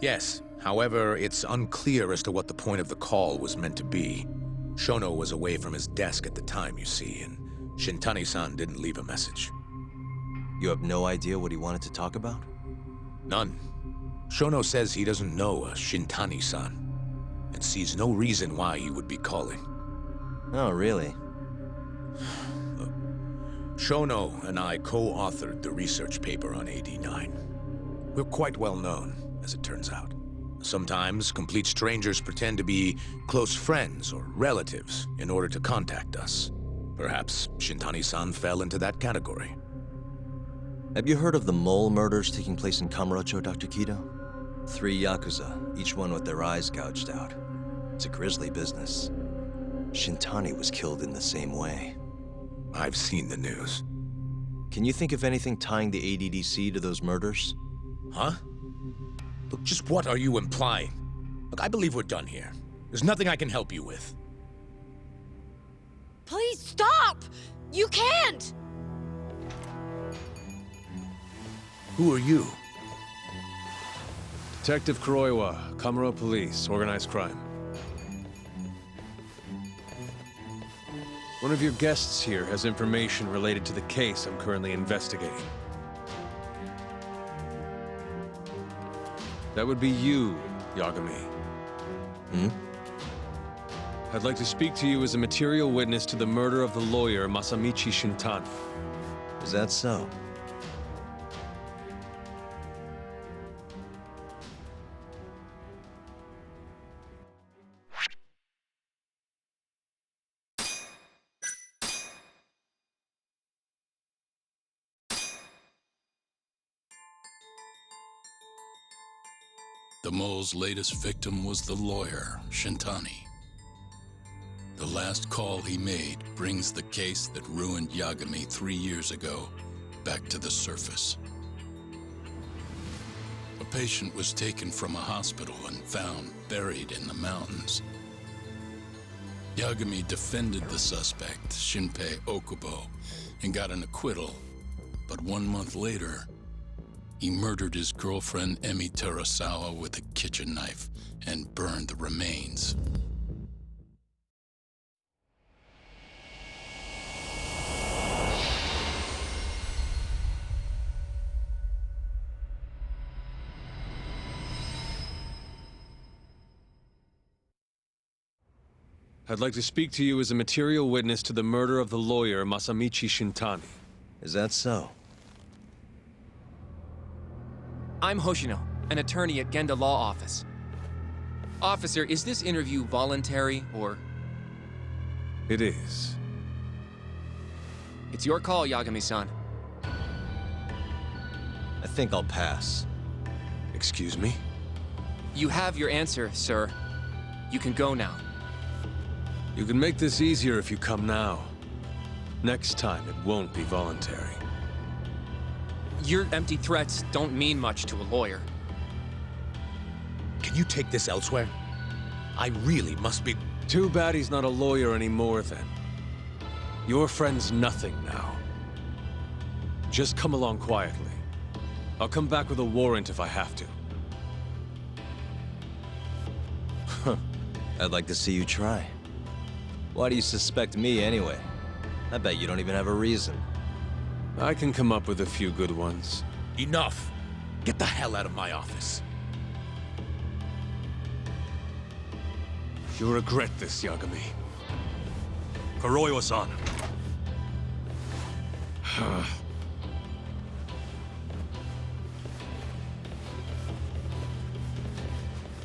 Yes. However, it's unclear as to what the point of the call was meant to be. Shono was away from his desk at the time, you see, and Shintani-san didn't leave a message. You have no idea what he wanted to talk about? None. Shono says he doesn't know a Shintani-san, and sees no reason why he would be calling. Oh, really? Shono and I co-authored the research paper on AD9. We're quite well known, as it turns out. Sometimes, complete strangers pretend to be close friends or relatives in order to contact us. Perhaps Shintani-san fell into that category. Have you heard of the mole murders taking place in Kamurocho, Dr. Kido? 3 Yakuza, each one with their eyes gouged out. It's a grisly business. Shintani was killed in the same way. I've seen the news. Can you think of anything tying the ADDC to those murders? Huh? Look, just what are you implying? Look, I believe we're done here. There's nothing I can help you with. Please stop! You can't! Who are you? Detective Kuroiwa, Kamuro Police, Organized Crime. One of your guests here has information related to the case I'm currently investigating. That would be you, Yagami. Hmm? I'd like to speak to you as a material witness to the murder of the lawyer Masamichi Shintani. Is that so? The mole's latest victim was the lawyer, Shintani. The last call he made brings the case that ruined Yagami 3 years ago back to the surface. A patient was taken from a hospital and found buried in the mountains. Yagami defended the suspect, Shinpei Okubo, and got an acquittal, but 1 month later, he murdered his girlfriend Emi Terasawa with a kitchen knife and burned the remains. I'd like to speak to you as a material witness to the murder of the lawyer Masamichi Shintani. Is that so? I'm Hoshino, an attorney at Genda Law Office. Officer, is this interview voluntary, or...? It is. It's your call, Yagami-san. I think I'll pass. Excuse me? You have your answer, sir. You can go now. You can make this easier if you come now. Next time, it won't be voluntary. Your empty threats don't mean much to a lawyer. Can you take this elsewhere? I really must be... Too bad he's not a lawyer anymore, then. Your friend's nothing now. Just come along quietly. I'll come back with a warrant if I have to. I'd like to see you try. Why do you suspect me anyway? I bet you don't even have a reason. I can come up with a few good ones. Enough! Get the hell out of my office. You'll regret this, Yagami. Kuroiwa-san.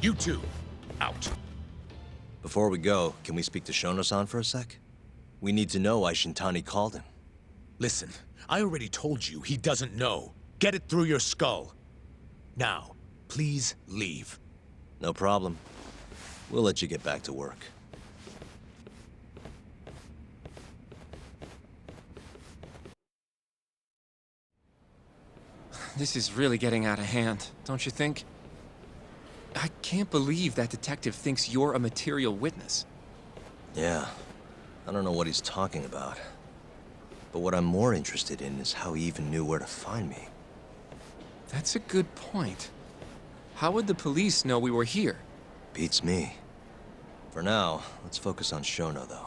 You two, out. Before we go, can we speak to Shono-san for a sec? We need to know why Shintani called him. Listen, I already told you he doesn't know. Get it through your skull. Now, please leave. No problem. We'll let you get back to work. This is really getting out of hand, don't you think? I can't believe that detective thinks you're a material witness. Yeah. I don't know what he's talking about. But what I'm more interested in is how he even knew where to find me. That's a good point. How would the police know we were here? Beats me. For now, let's focus on Shono, though.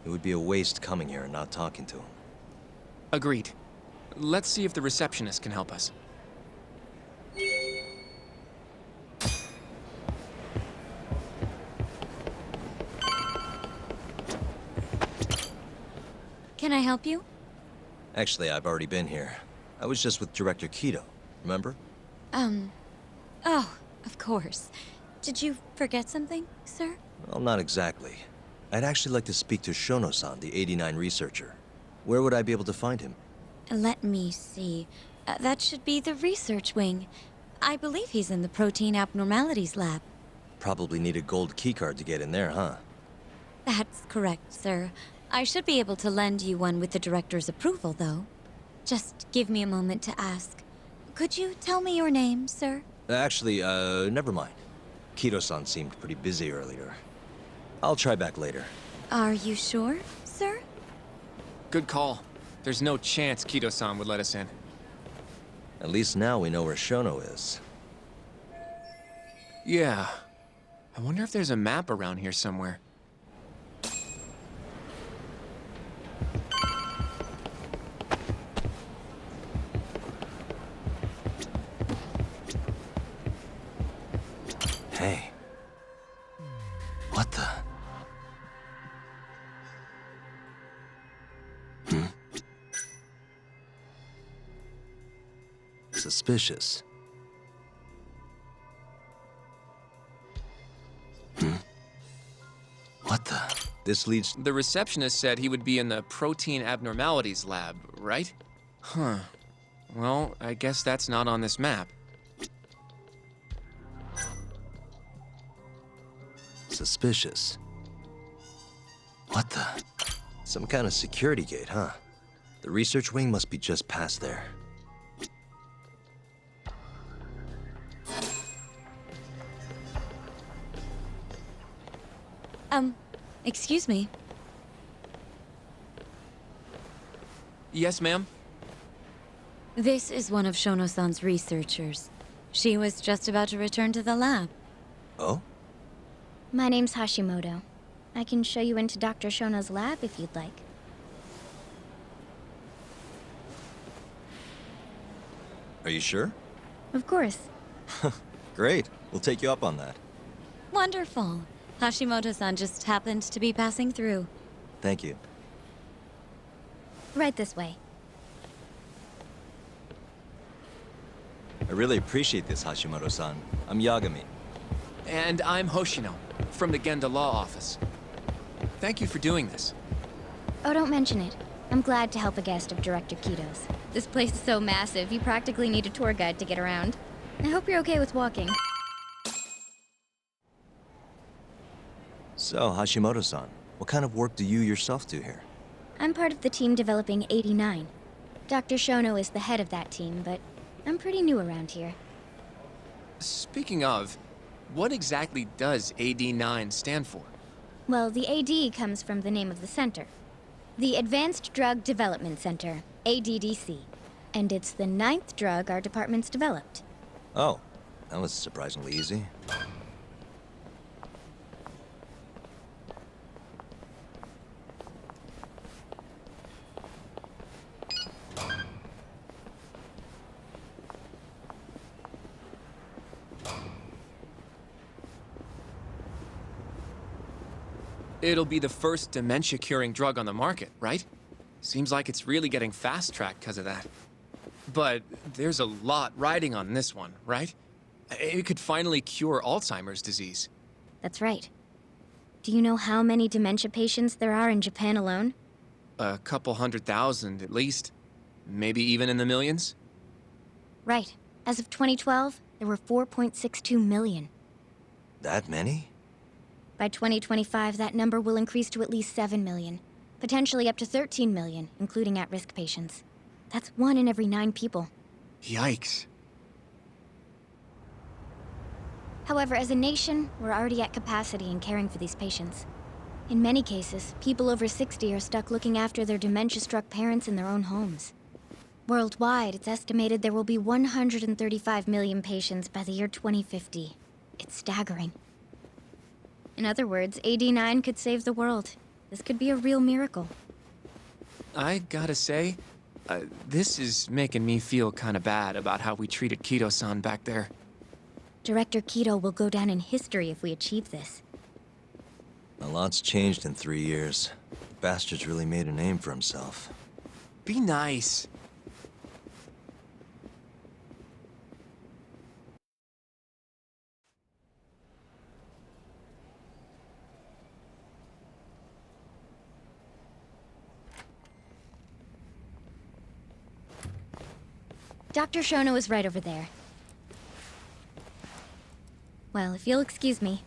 It would be a waste coming here and not talking to him. Agreed. Let's see if the receptionist can help us. Can I help you? Actually, I've already been here. I was just with Director Kido, remember? Oh, of course. Did you forget something, sir? Well, not exactly. I'd actually like to speak to Shono-san, the 89 researcher. Where would I be able to find him? Let me see. That should be the research wing. I believe he's in the protein abnormalities lab. Probably need a gold keycard to get in there, huh? That's correct, sir. I should be able to lend you one with the director's approval, though. Just give me a moment to ask. Could you tell me your name, sir? Actually, never mind. Kido-san seemed pretty busy earlier. I'll try back later. Are you sure, sir? Good call. There's no chance Kido-san would let us in. At least now we know where Shono is. Yeah. I wonder if there's a map around here somewhere. Hey. What the? Suspicious. What the? This leads... The receptionist said he would be in the protein abnormalities lab, right? Huh. Well, I guess that's not on this map. Suspicious. What the? Some kind of security gate, huh? The research wing must be just past there. Excuse me. Yes, ma'am? This is one of Shono-san's researchers. She was just about to return to the lab. Oh? My name's Hashimoto. I can show you into Dr. Shono's lab if you'd like. Are you sure? Of course. Great. We'll take you up on that. Wonderful. Hashimoto-san just happened to be passing through. Thank you. Right this way. I really appreciate this, Hashimoto-san. I'm Yagami. And I'm Hoshino, from the Genda Law Office. Thank you for doing this. Oh, don't mention it. I'm glad to help a guest of Director Kido's. This place is so massive, you practically need a tour guide to get around. I hope you're okay with walking. So, Hashimoto-san, what kind of work do you yourself do here? I'm part of the team developing 89. Dr. Shono is the head of that team, but I'm pretty new around here. Speaking of, what exactly does AD9 stand for? Well, the AD comes from the name of the center. The Advanced Drug Development Center, ADDC. And it's the 9th drug our department's developed. Oh, that was surprisingly easy. It'll be the first dementia-curing drug on the market, right? Seems like it's really getting fast-tracked because of that. But there's a lot riding on this one, right? It could finally cure Alzheimer's disease. That's right. Do you know how many dementia patients there are in Japan alone? A couple 100,000 at least. Maybe even in the millions? Right. As of 2012, there were 4.62 million. That many? By 2025, that number will increase to at least 7 million. Potentially up to 13 million, including at-risk patients. That's 1 in every 9 people. Yikes. However, as a nation, we're already at capacity in caring for these patients. In many cases, people over 60 are stuck looking after their dementia-struck parents in their own homes. Worldwide, it's estimated there will be 135 million patients by the year 2050. It's staggering. In other words, AD9 could save the world. This could be a real miracle. I gotta say, this is making me feel kinda bad about how we treated Kido-san back there. Director Kido will go down in history if we achieve this. A lot's changed in 3 years. The bastard's really made a name for himself. Be nice. Dr. Shono is right over there. Well, if you'll excuse me.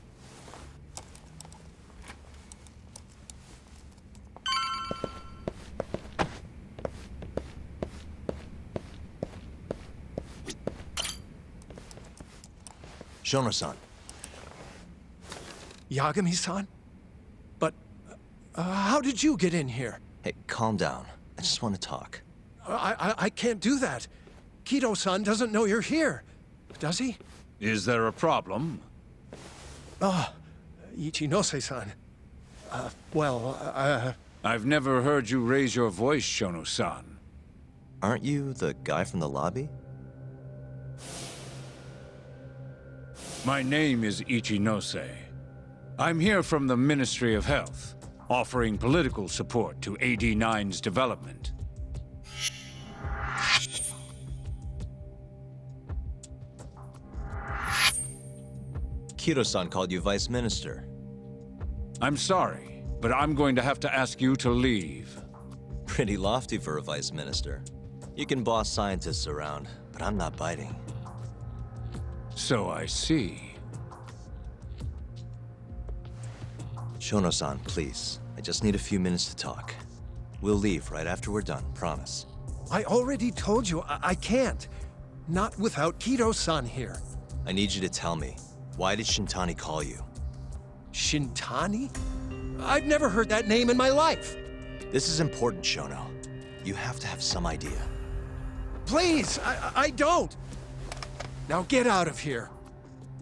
Shono-san. Yagami-san? But, how did you get in here? Hey, calm down. I just want to talk. I can't do that. Kido-san doesn't know you're here, does he? Is there a problem? Ichinose-san. I've never heard you raise your voice, Shono-san. Aren't you the guy from the lobby? My name is Ichinose. I'm here from the Ministry of Health, offering political support to AD9's development. Kido-san called you Vice Minister. I'm sorry, but I'm going to have to ask you to leave. Pretty lofty for a Vice Minister. You can boss scientists around, but I'm not biting. So I see. Shono-san, please. I just need a few minutes to talk. We'll leave right after we're done, promise. I already told you I can't. Not without Kido-san here. I need you to tell me, why did Shintani call you? Shintani? I've never heard that name in my life. This is important, Shono. You have to have some idea. Please, I don't. Now get out of here.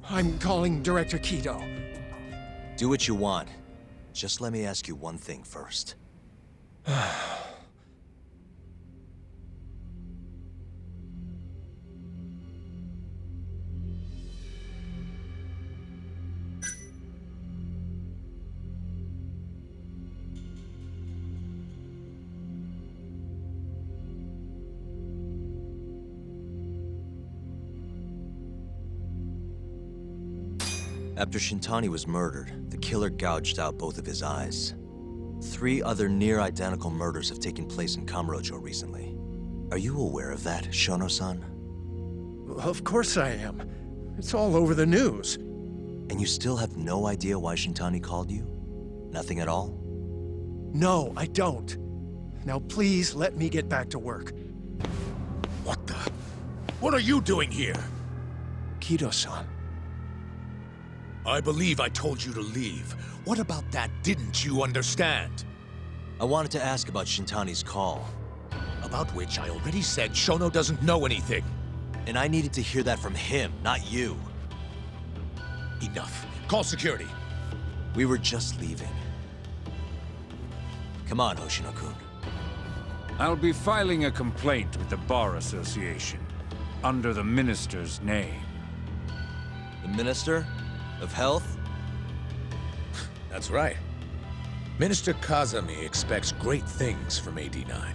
I'm calling Director Kido. Do what you want. Just let me ask you one thing first. After Shintani was murdered, the killer gouged out both of his eyes. 3 other near-identical murders have taken place in Kamurocho recently. Are you aware of that, Shono-san? Of course I am. It's all over the news. And you still have no idea why Shintani called you? Nothing at all? No, I don't. Now please let me get back to work. What the? What are you doing here? Kido-san. I believe I told you to leave. What about that didn't you understand? I wanted to ask about Shintani's call. About which I already said Shono doesn't know anything. And I needed to hear that from him, not you. Enough. Call security. We were just leaving. Come on, Hoshino-kun. I'll be filing a complaint with the Bar Association, under the Minister's name. The Minister of Health? That's right. Minister Kazami expects great things from AD9,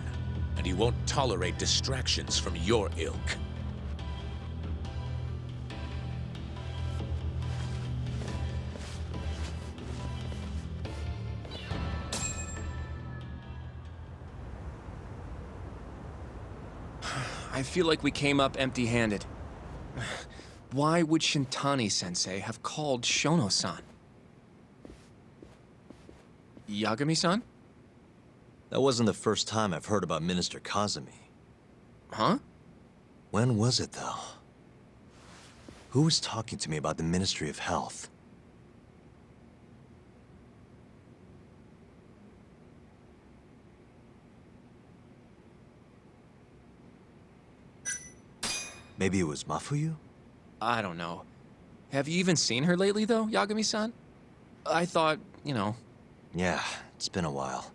and he won't tolerate distractions from your ilk. I feel like we came up empty-handed. Why would Shintani-sensei have called Shono-san? Yagami-san? That wasn't the first time I've heard about Minister Kazami. Huh? When was it, though? Who was talking to me about the Ministry of Health? Maybe it was Mafuyu? I don't know. Have you even seen her lately, though, Yagami-san? I thought, you know... Yeah, it's been a while.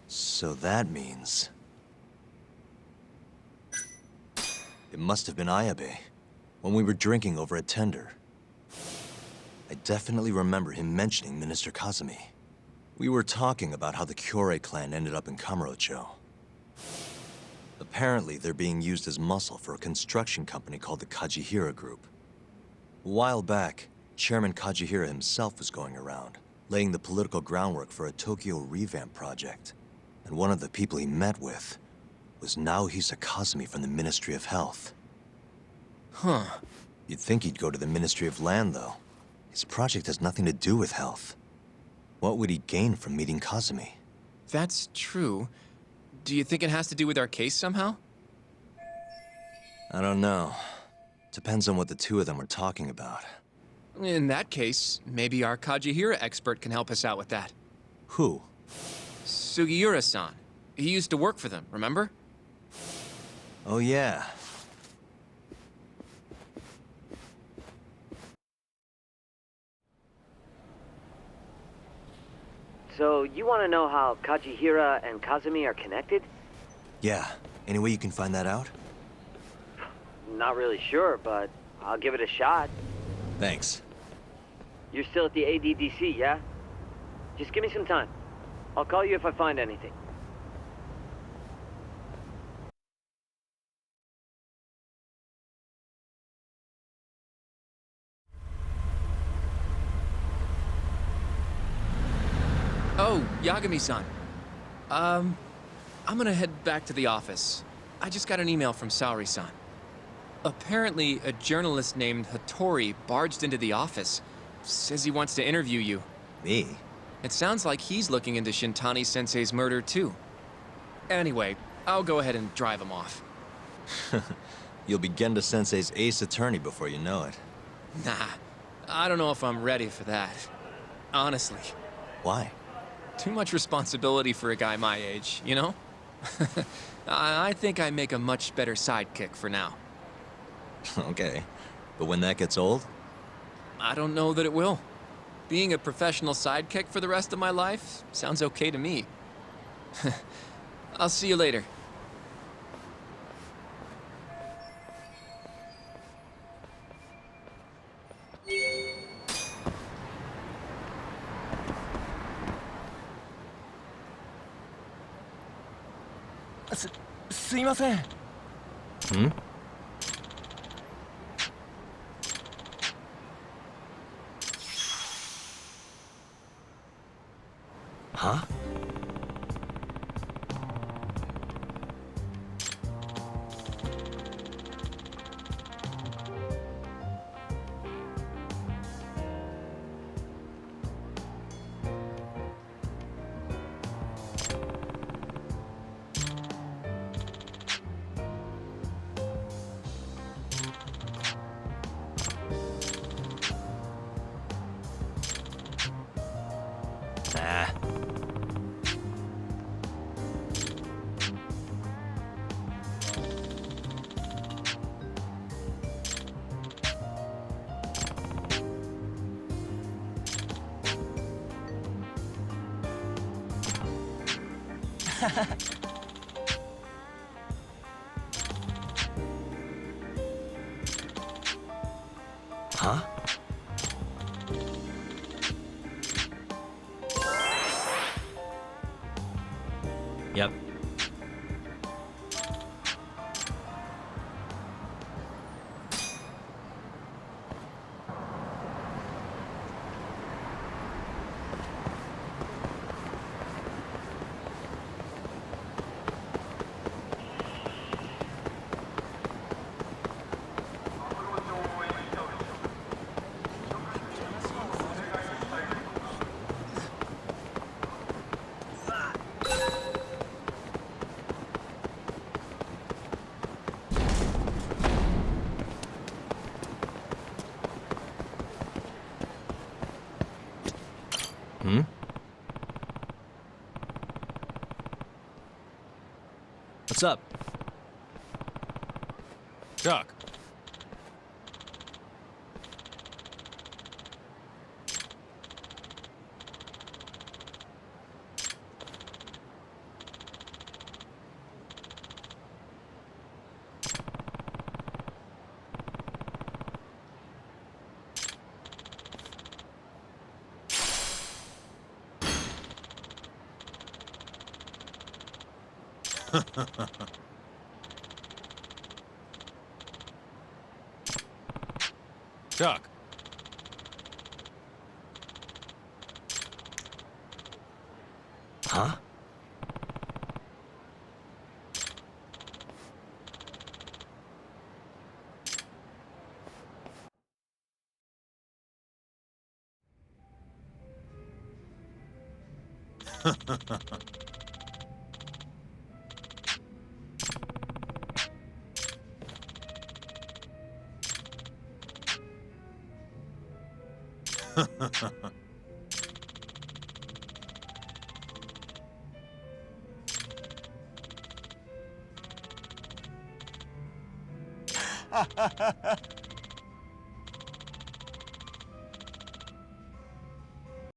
So that means... It must have been Ayabe, when we were drinking over at Tender. I definitely remember him mentioning Minister Kazumi. We were talking about how the Kyorei clan ended up in Kamurocho. Apparently, they're being used as muscle for a construction company called the Kajihira Group. A while back, Chairman Kajihira himself was going around, laying the political groundwork for a Tokyo revamp project. And one of the people he met with was Naohisa Kazumi from the Ministry of Health. Huh. You'd think he'd go to the Ministry of Land, though. His project has nothing to do with health. What would he gain from meeting Kazumi? That's true. Do you think it has to do with our case somehow? I don't know. Depends on what the two of them were talking about. In that case, maybe our Kajihira expert can help us out with that. Who? Sugiura-san. He used to work for them, remember? Oh, yeah. So, you want to know how Kajihira and Kazumi are connected? Yeah. Any way you can find that out? Not really sure, but I'll give it a shot. Thanks. You're still at the ADDC, yeah? Just give me some time. I'll call you if I find anything. Oh, Yagami-san. I'm gonna head back to the office. I just got an email from Saori-san. Apparently, a journalist named Hattori barged into the office. Says he wants to interview you. Me? It sounds like he's looking into Shintani-sensei's murder, too. Anyway, I'll go ahead and drive him off. You'll be Genda-sensei's ace attorney before you know it. Nah, I don't know if I'm ready for that. Honestly. Why? Too much responsibility for a guy my age, you know? I think I make a much better sidekick for now. Okay. But when that gets old? I don't know that it will. Being a professional sidekick for the rest of my life sounds okay to me. I'll see you later. Hmm? Huh? Nah. Huh? Yep. Hmm? What's up? Chuck, Chuck. Huh?